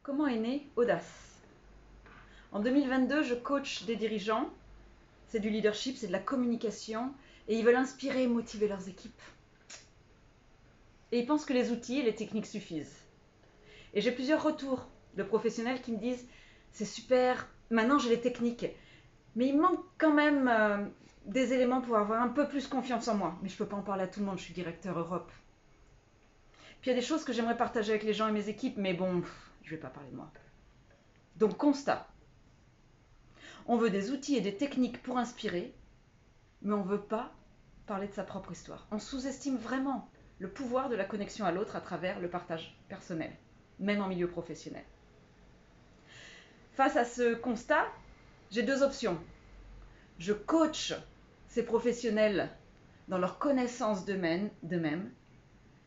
Comment est née Audace? En 2022, je coach des dirigeants. C'est du leadership, c'est de la communication. Et ils veulent inspirer et motiver leurs équipes. Et ils pensent que les outils et les techniques suffisent. Et j'ai plusieurs retours de professionnels qui me disent « C'est super, maintenant j'ai les techniques. Mais il manque quand même des éléments pour avoir un peu plus confiance en moi. Mais je ne peux pas en parler à tout le monde, je suis directeur Europe. » Puis il y a des choses que j'aimerais partager avec les gens et mes équipes, mais bon, je ne vais pas parler de moi. Donc constat. On veut des outils et des techniques pour inspirer, mais on ne veut pas parler de sa propre histoire. On sous-estime vraiment le pouvoir de la connexion à l'autre à travers le partage personnel, même en milieu professionnel. Face à ce constat, j'ai deux options. Je coach ces professionnels dans leur connaissance d'eux-mêmes,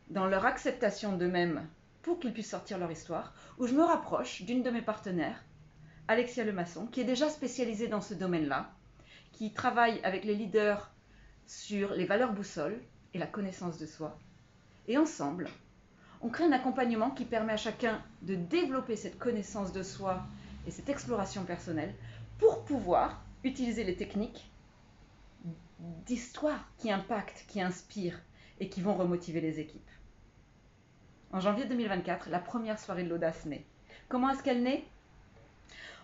dans leur acceptation d'eux-mêmes pour qu'ils puissent sortir leur histoire, ou je me rapproche d'une de mes partenaires, Alexia Lemasson, qui est déjà spécialisée dans ce domaine-là, qui travaille avec les leaders sur les valeurs boussoles et la connaissance de soi. Et ensemble, on crée un accompagnement qui permet à chacun de développer cette connaissance de soi et cette exploration personnelle pour pouvoir utiliser les techniques d'histoire qui impactent, qui inspirent et qui vont remotiver les équipes. En janvier 2024, la première soirée de l'Audace naît. Comment est-ce qu'elle naît?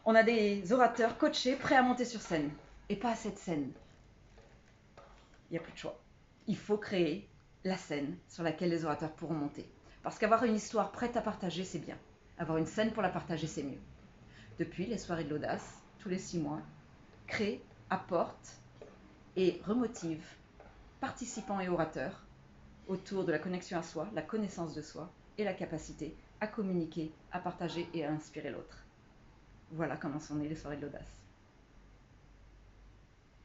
On a des orateurs coachés prêts à monter sur scène. Et pas assez de scène. Il n'y a plus de choix. Il faut créer la scène sur laquelle les orateurs pourront monter. Parce qu'avoir une histoire prête à partager, c'est bien. Avoir une scène pour la partager, c'est mieux. Depuis, les soirées de l'Audace, tous les 6 mois, créent, apportent et remotivent participants et orateurs autour de la connexion à soi, la connaissance de soi et la capacité à communiquer, à partager et à inspirer l'autre. Voilà comment sont nées les soirées de l'Audace.